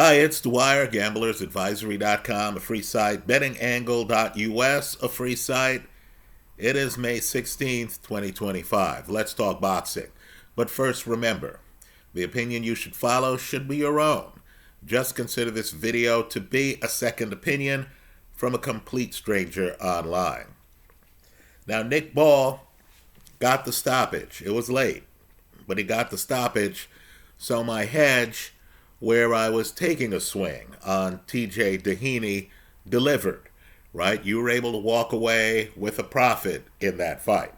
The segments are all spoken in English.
Hi, it's Dwyer, gamblersadvisory.com, a free site, bettingangle.us, a free site. It is May 16th, 2025. Let's talk boxing. But first, remember, the opinion you should follow should be your own. Just consider this video to be a second opinion from a complete stranger online. Now, Nick Ball got the stoppage. It was late, but he got the stoppage, so my hedge, where I was taking a swing on TJ Dehaney, delivered, right? You were able to walk away with a profit in that fight,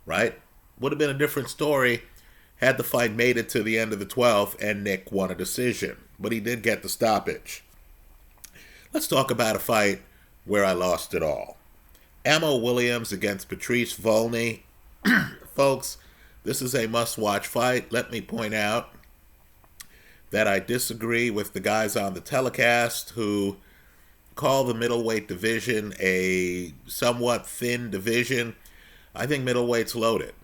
right? Would have been a different story had the fight made it to the end of the 12th and Nick won a decision, but he did get the stoppage. Let's talk about a fight where I lost it all. Ammo Williams against Patrice Volny. Folks, this is a must-watch fight. Let me point out that I disagree with the guys on the telecast who call the middleweight division a somewhat thin division. I think middleweight's loaded.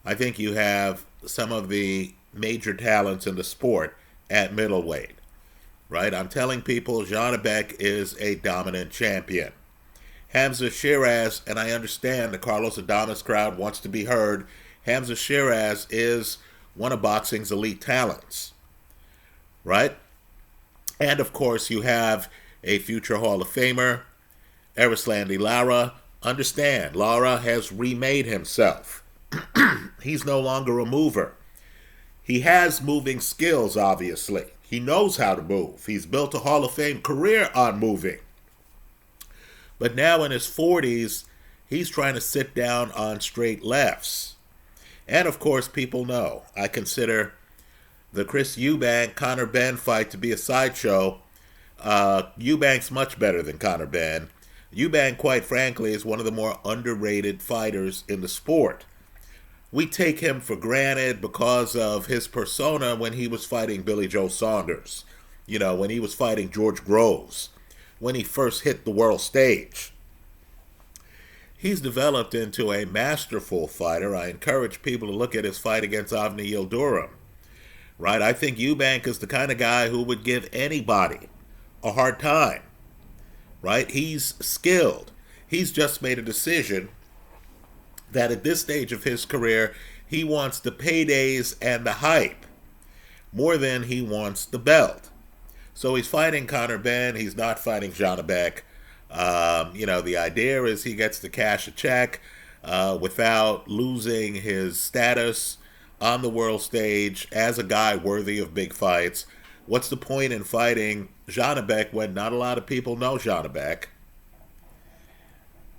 I think you have some of the major talents in the sport at middleweight, right? I'm telling people Janabek is a dominant champion. Hamza Shiraz, and I understand the Carlos Adames crowd wants to be heard, Hamza Shiraz is one of boxing's elite talents, right? And of course, you have a future Hall of Famer, Erislandy Lara. Understand, Lara has remade himself. He's no longer a mover. He has moving skills, obviously. He knows how to move. He's built a Hall of Fame career on moving. But now in his 40s, he's trying to sit down on straight lefts. And of course, people know I consider the Chris Eubank-Conor Benn fight to be a sideshow. Eubank's much better than Conor Benn. Eubank, quite frankly, is one of the more underrated fighters in the sport. We take him for granted because of his persona when he was fighting Billy Joe Saunders. You know, when he was fighting George Groves, when he first hit the world stage. He's developed into a masterful fighter. I encourage people to look at his fight against Avni Yildirim. Right? I think Eubank is the kind of guy who would give anybody a hard time. Right? He's skilled. He's just made a decision that at this stage of his career, he wants the paydays and the hype more than he wants the belt. So he's fighting Conor Benn. He's not fighting Janabek. The idea is he gets to cash a check without losing his status on the world stage as a guy worthy of big fights. What's the point in fighting Janabek when not a lot of people know Janabek?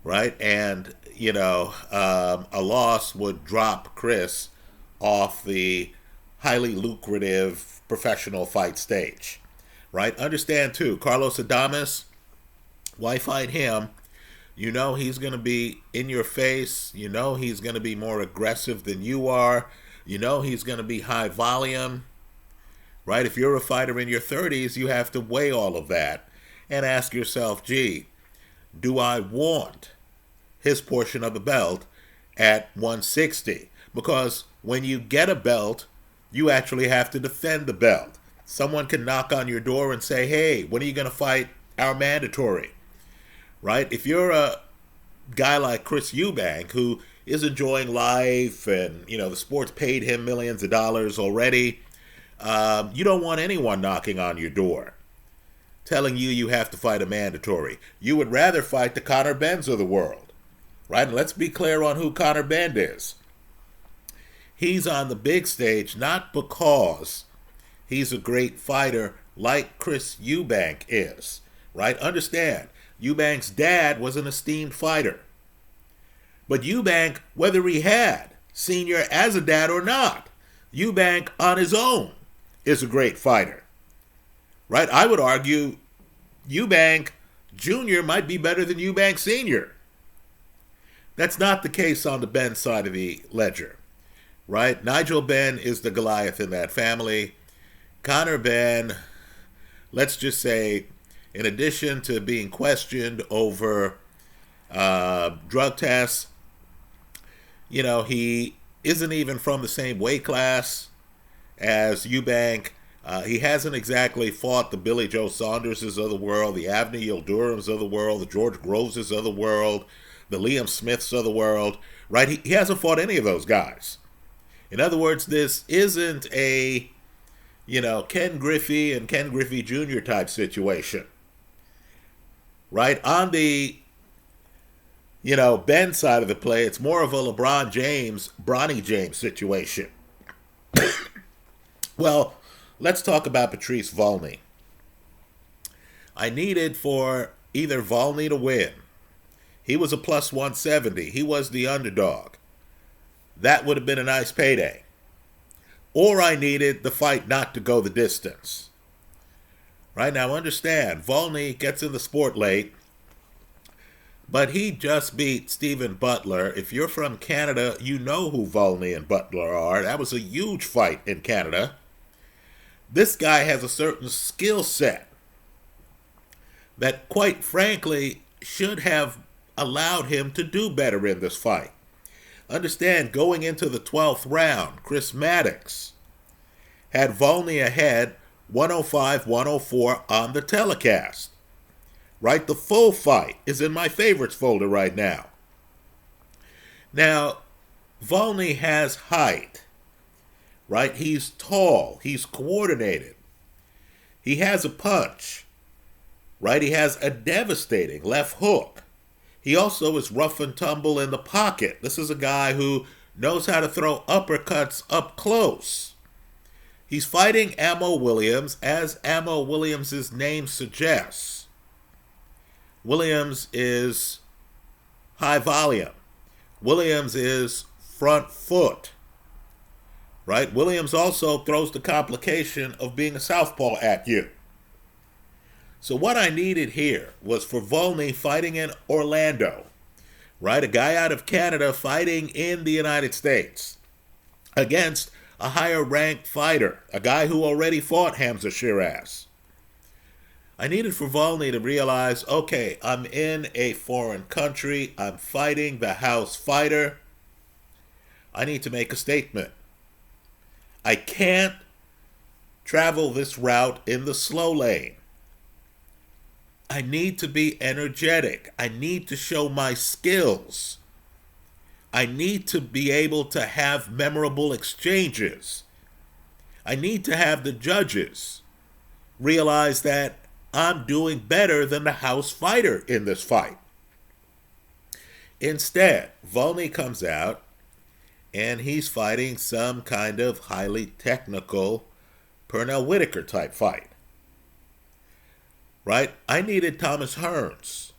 Right? And, a loss would drop Chris off the highly lucrative professional fight stage. Right? Understand, too, Carlos Adames, why fight him? You know he's going to be in your face. You know he's going to be more aggressive than you are. You know he's going to be high volume. Right? If you're a fighter in your 30s, you have to weigh all of that and ask yourself, gee, do I want his portion of the belt at 160? Because when you get a belt, you actually have to defend the belt. Someone can knock on your door and say, hey, when are you going to fight our mandatory? Right? If you're a guy like Chris Eubank, who is enjoying life and, the sport's paid him millions of dollars already, you don't want anyone knocking on your door telling you have to fight a mandatory. You would rather fight the Conor Benns of the world. Right? And let's be clear on who Conor Benn is. He's on the big stage not because he's a great fighter like Chris Eubank is, right? Understand, Eubank's dad was an esteemed fighter. But Eubank, whether he had Senior as a dad or not, Eubank on his own is a great fighter, right? I would argue Eubank Jr. might be better than Eubank Sr. That's not the case on the Benn side of the ledger, right? Nigel Benn is the Goliath in that family. Conor Benn, let's just say, in addition to being questioned over drug tests, he isn't even from the same weight class as Eubank. He hasn't exactly fought the Billy Joe Saunderses of the world, the Avni Yildirams of the world, the George Groveses of the world, the Liam Smiths of the world, right? He hasn't fought any of those guys. In other words, this isn't a, Ken Griffey and Ken Griffey Jr. type situation, right? On the, Ben side of the play, it's more of a LeBron James, Bronny James situation. Well, let's talk about Patrice Volny. I needed for either Volny to win. He was a plus 170. He was the underdog. That would have been a nice payday. Or I needed the fight not to go the distance. Right now, understand, Volny gets in the sport late, but he just beat Stephen Butler. If you're from Canada, you know who Volny and Butler are. That was a huge fight in Canada. This guy has a certain skill set that, quite frankly, should have allowed him to do better in this fight. Understand, going into the 12th round, Chris Maddox had Volny ahead 105-104 on the telecast. Right? The full fight is in my favorites folder right now. Now, Volny has height. Right? He's tall. He's coordinated. He has a punch. Right? He has a devastating left hook. He also is rough and tumble in the pocket. This is a guy who knows how to throw uppercuts up close. He's fighting Ammo Williams, as Ammo Williams' name suggests. Williams is high volume. Williams is front foot. Right? Williams also throws the complication of being a southpaw at you. So what I needed here was for Volny fighting in Orlando, right? A guy out of Canada fighting in the United States against a higher ranked fighter, a guy who already fought Hamza Shiraz. I needed for Volny to realize, okay, I'm in a foreign country. I'm fighting the house fighter. I need to make a statement. I can't travel this route in the slow lane. I need to be energetic. I need to show my skills. I need to be able to have memorable exchanges. I need to have the judges realize that I'm doing better than the house fighter in this fight. Instead, Volny comes out and he's fighting some kind of highly technical Pernell Whitaker type fight. Right? I needed Thomas Hearns.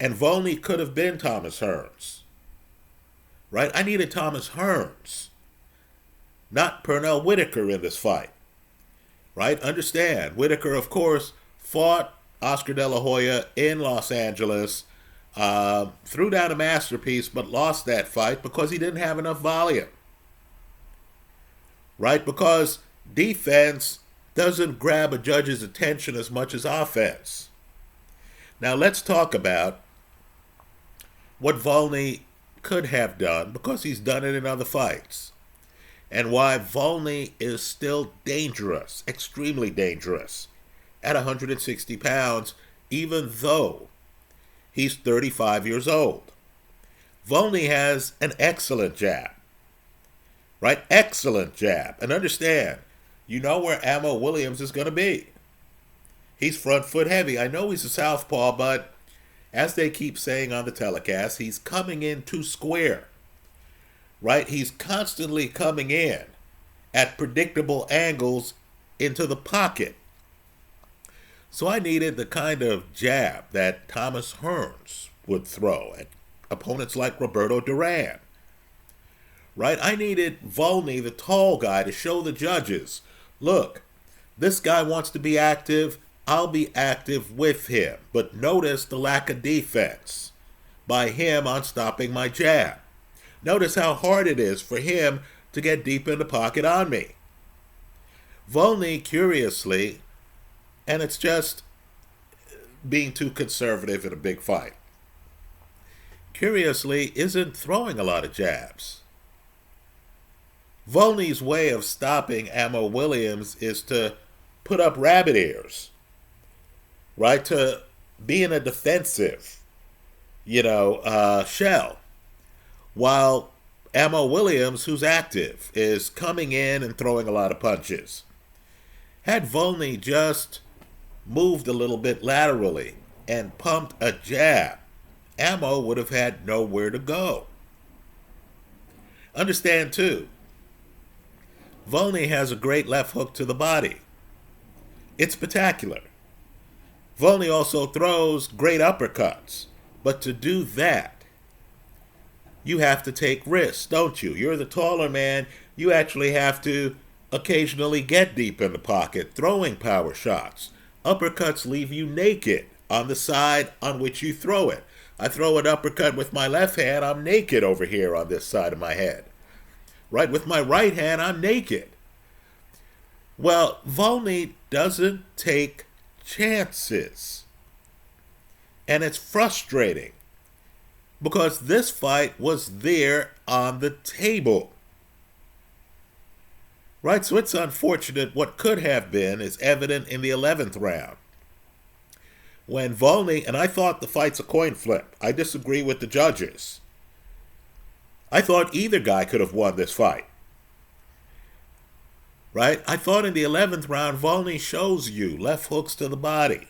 And Volny could have been Thomas Hearns. Right? I needed Thomas Hearns, not Pernell Whitaker in this fight. Right? Understand, Whitaker, of course, fought Oscar De La Hoya in Los Angeles, threw down a masterpiece, but lost that fight because he didn't have enough volume. Right? Because defense doesn't grab a judge's attention as much as offense. Now let's talk about what Volny could have done, because he's done it in other fights, and why Volny is still dangerous, extremely dangerous, at 160 pounds, even though he's 35 years old. Volny has an excellent jab. Right? Excellent jab. And understand, you know where Ammo Williams is going to be. He's front foot heavy. I know he's a southpaw, but as they keep saying on the telecast, he's coming in too square. Right? He's constantly coming in at predictable angles into the pocket. So I needed the kind of jab that Thomas Hearns would throw at opponents like Roberto Duran. Right? I needed Volny, the tall guy, to show the judges, look, this guy wants to be active. I'll be active with him. But notice the lack of defense by him on stopping my jab. Notice how hard it is for him to get deep in the pocket on me. Volny, curiously, and it's just being too conservative in a big fight, curiously isn't throwing a lot of jabs. Volny's way of stopping Ammo Williams is to put up rabbit ears, right? To be in a defensive, shell. While Ammo Williams, who's active, is coming in and throwing a lot of punches. Had Volny just moved a little bit laterally and pumped a jab, Ammo would have had nowhere to go. Understand, too, Volny has a great left hook to the body. It's spectacular. Volny also throws great uppercuts. But to do that, you have to take risks, don't you? You're the taller man. You actually have to occasionally get deep in the pocket, throwing power shots. Uppercuts leave you naked on the side on which you throw it. I throw an uppercut with my left hand, I'm naked over here on this side of my head. Right, with my right hand, I'm naked. Well, Volny doesn't take chances. And it's frustrating because this fight was there on the table. Right, so it's unfortunate. What could have been is evident in the 11th round. When Volny, and I thought the fight's a coin flip. I disagree with the judges. I thought either guy could have won this fight. Right? I thought in the 11th round, Volny shows you left hooks to the body.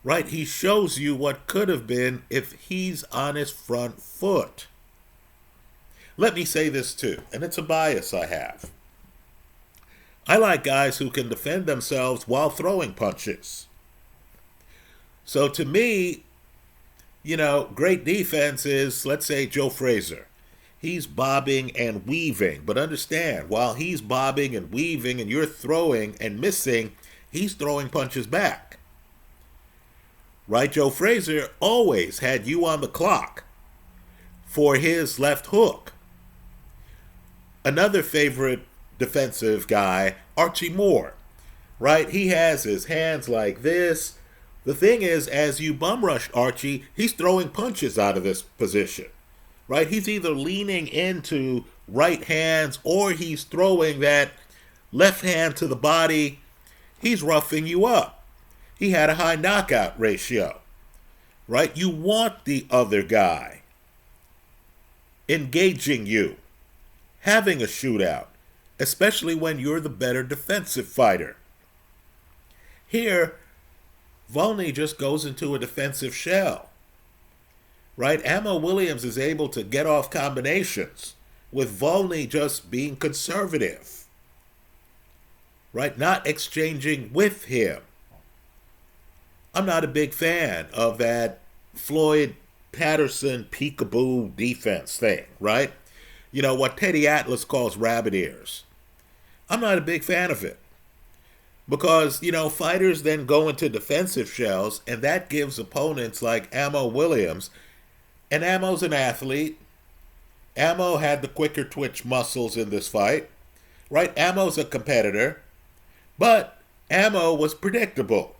Right? He shows you what could have been if he's on his front foot. Let me say this too, and it's a bias I have. I like guys who can defend themselves while throwing punches. So to me, great defense is, let's say, Joe Frazier. He's bobbing and weaving. But understand, while he's bobbing and weaving and you're throwing and missing, he's throwing punches back. Right? Joe Frazier always had you on the clock for his left hook. Another favorite defensive guy, Archie Moore. Right? He has his hands like this. The thing is, as you bum rush Archie, he's throwing punches out of this position. Right? He's either leaning into right hands or he's throwing that left hand to the body. He's roughing you up. He had a high knockout ratio. Right? You want the other guy engaging you, having a shootout, especially when you're the better defensive fighter. Here, Volny just goes into a defensive shell. Right? Ammo Williams is able to get off combinations with Volny just being conservative. Right? Not exchanging with him. I'm not a big fan of that Floyd Patterson peekaboo defense thing, right? What Teddy Atlas calls rabbit ears. I'm not a big fan of it. Because, fighters then go into defensive shells, and that gives opponents like Ammo Williams, and Ammo's an athlete. Ammo had the quicker twitch muscles in this fight, right? Ammo's a competitor, but Ammo was predictable.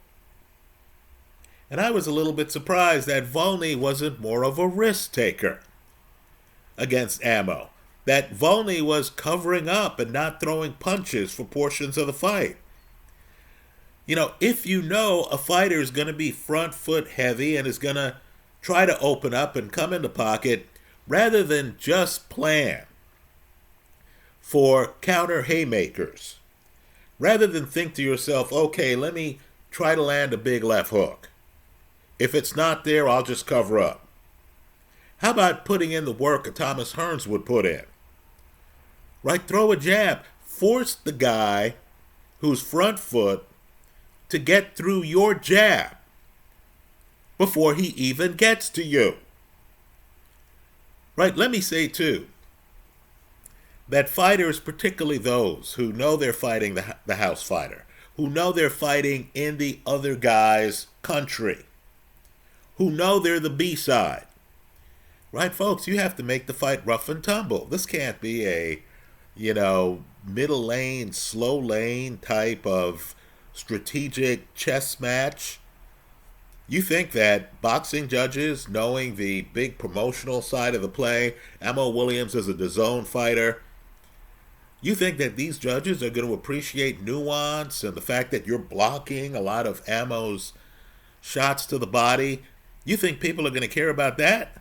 And I was a little bit surprised that Volny wasn't more of a risk taker against Ammo. That Volny was covering up and not throwing punches for portions of the fight. If a fighter is going to be front foot heavy and is going to try to open up and come in the pocket, rather than just plan for counter haymakers, rather than think to yourself, okay, let me try to land a big left hook. If it's not there, I'll just cover up. How about putting in the work a Thomas Hearns would put in? Right? Throw a jab. Force the guy who's front foot to get through your jab before he even gets to you. Right? Let me say, too, that fighters, particularly those who know they're fighting the house fighter, who know they're fighting in the other guy's country, who know they're the B-side. Right, folks? You have to make the fight rough and tumble. This can't be a, middle lane, slow lane type of strategic chess match. You think that boxing judges, knowing the big promotional side of the play, Ammo Williams is a DAZN fighter, You think that these judges are going to appreciate nuance and the fact that you're blocking a lot of ammo's shots to the body? You think people are going to care about that?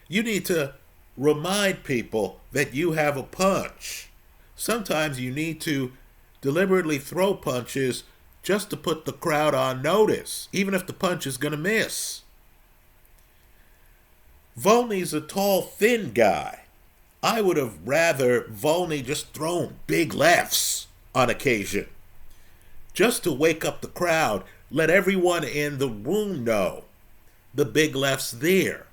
You need to remind people that you have a punch. Sometimes you need to deliberately throw punches just to put the crowd on notice, even if the punch is going to miss. Volny's a tall, thin guy. I would have rather Volny just thrown big lefts on occasion, just to wake up the crowd, let everyone in the room know the big left's there.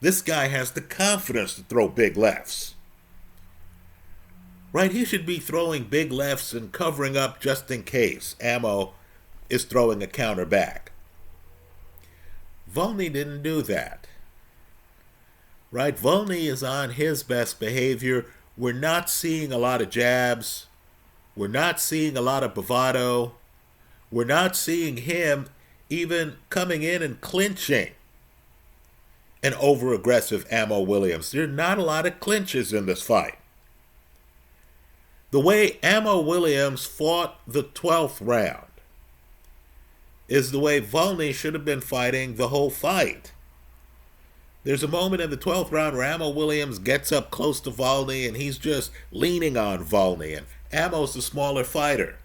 This guy has the confidence to throw big lefts. Right? He should be throwing big lefts and covering up just in case Ammo is throwing a counter back. Volny didn't do that. Right? Volny is on his best behavior. We're not seeing a lot of jabs. We're not seeing a lot of bravado. We're not seeing him even coming in and clinching an over-aggressive Ammo Williams. There are not a lot of clinches in this fight. The way Ammo Williams fought the 12th round is the way Volny should have been fighting the whole fight. There's a moment in the 12th round where Ammo Williams gets up close to Volny and he's just leaning on Volny, and Ammo's the smaller fighter.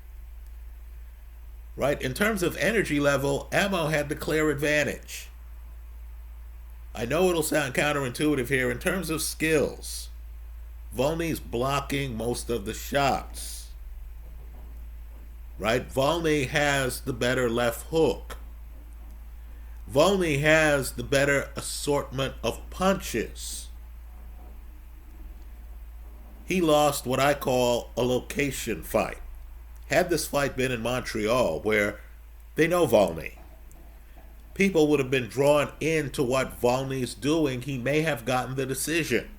Right? In terms of energy level, Ammo had the clear advantage. I know it'll sound counterintuitive here. In terms of skills, Volny's blocking most of the shots. Right? Volny has the better left hook. Volny has the better assortment of punches. He lost what I call a location fight. Had this fight been in Montreal, where they know Volny, people would have been drawn into what Volny's doing. He may have gotten the decision.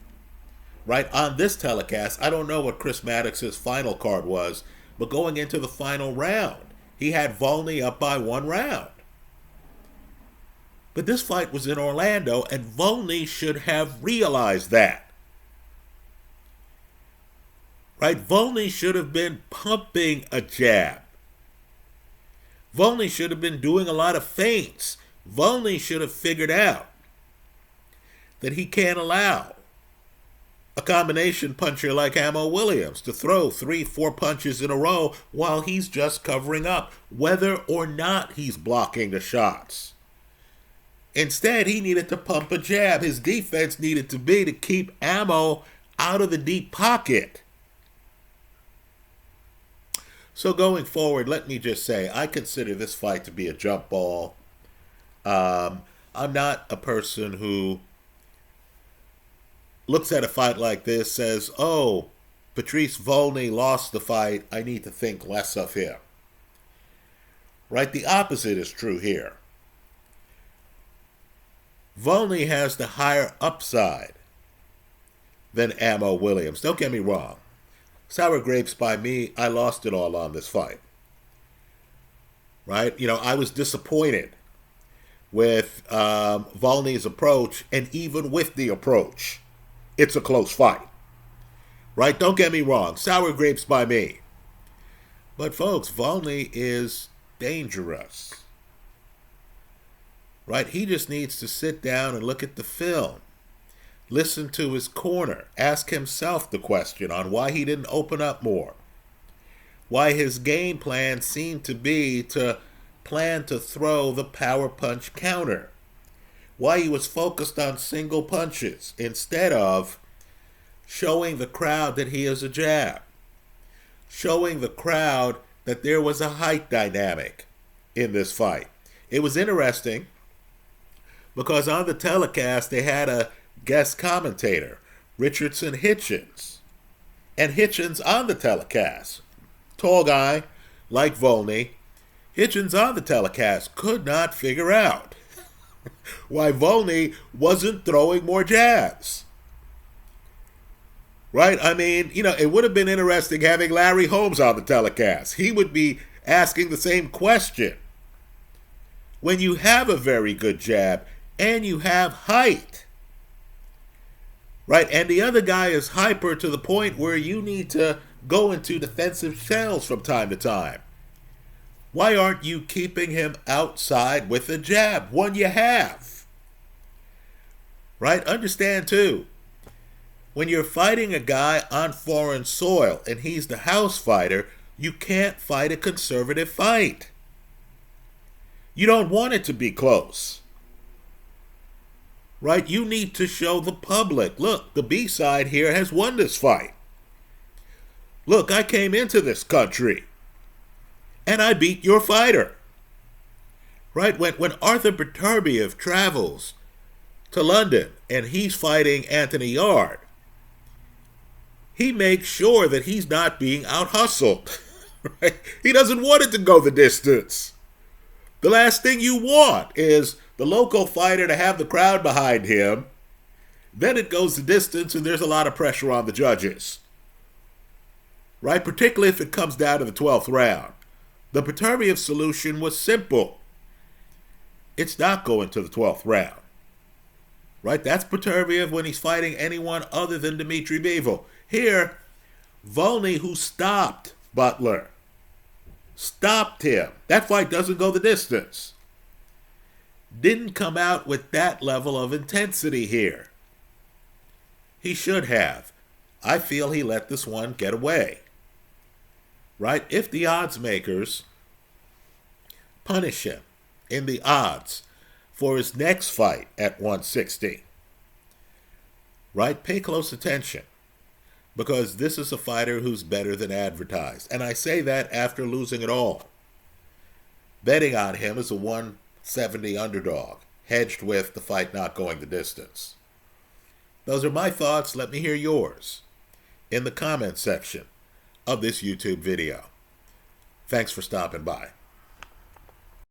Right? On this telecast, I don't know what Chris Maddox's final card was, but going into the final round, he had Volny up by 1 round. But this fight was in Orlando, and Volny should have realized that. Right? Volny should have been pumping a jab. Volny should have been doing a lot of feints. Volny should have figured out that he can't allow a combination puncher like Ammo Williams to throw 3-4 punches in a row while he's just covering up, whether or not he's blocking the shots. Instead, he needed to pump a jab. His defense needed to be to keep Ammo out of the deep pocket. So going forward, let me just say, I consider this fight to be a jump ball. I'm not a person who looks at a fight like this, says, oh, Patrice Volny lost the fight, I need to think less of him. Right? The opposite is true here. Volny has the higher upside than Ammo Williams. Don't get me wrong. Sour grapes by me, I lost it all on this fight. Right? You know, I was disappointed with Volny's approach, and even with the approach, it's a close fight. Right? Don't get me wrong. Sour grapes by me. But folks, Volny is dangerous. Right? He just needs to sit down and look at the film. Listen to his corner. Ask himself the question on why he didn't open up more. Why his game plan seemed to be to plan to throw the power punch counter. Why he was focused on single punches instead of showing the crowd that he is a jab. Showing the crowd that there was a height dynamic in this fight. It was interesting because on the telecast they had a guest commentator, Richardson Hitchens. And Hitchens on the telecast, tall guy like Volny, Hitchens on the telecast could not figure out why Volny wasn't throwing more jabs. Right? I mean, you know, it would have been interesting having Larry Holmes on the telecast. He would be asking the same question. When you have a very good jab and you have height, right? And the other guy is hyper to the point where you need to go into defensive shells from time to time. Why aren't you keeping him outside with a jab? One you have. Right? Understand too, when you're fighting a guy on foreign soil and he's the house fighter, you can't fight a conservative fight. You don't want it to be close. Right? You need to show the public, look, the B side here has won this fight. Look, I came into this country and I beat your fighter. Right? When Arthur Beterbiev travels to London and he's fighting Anthony Yard, he makes sure that he's not being out-hustled. Right? He doesn't want it to go the distance. The last thing you want is the local fighter to have the crowd behind him. Then it goes the distance and there's a lot of pressure on the judges. Right? Particularly if it comes down to the 12th round. The Beterbiev solution was simple. It's not going to the 12th round. Right? That's Beterbiev when he's fighting anyone other than Dmitry Bivol. Here, Volny, who stopped Butler, stopped him. That fight doesn't go the distance. Didn't come out with that level of intensity here. He should have. I feel he let this one get away. Right? If the odds makers punish him in the odds for his next fight at 160, right? Pay close attention, because this is a fighter who's better than advertised. And I say that after losing it all. Betting on him as a 170 underdog, hedged with the fight not going the distance. Those are my thoughts. Let me hear yours in the comments section of this YouTube video. Thanks for stopping by.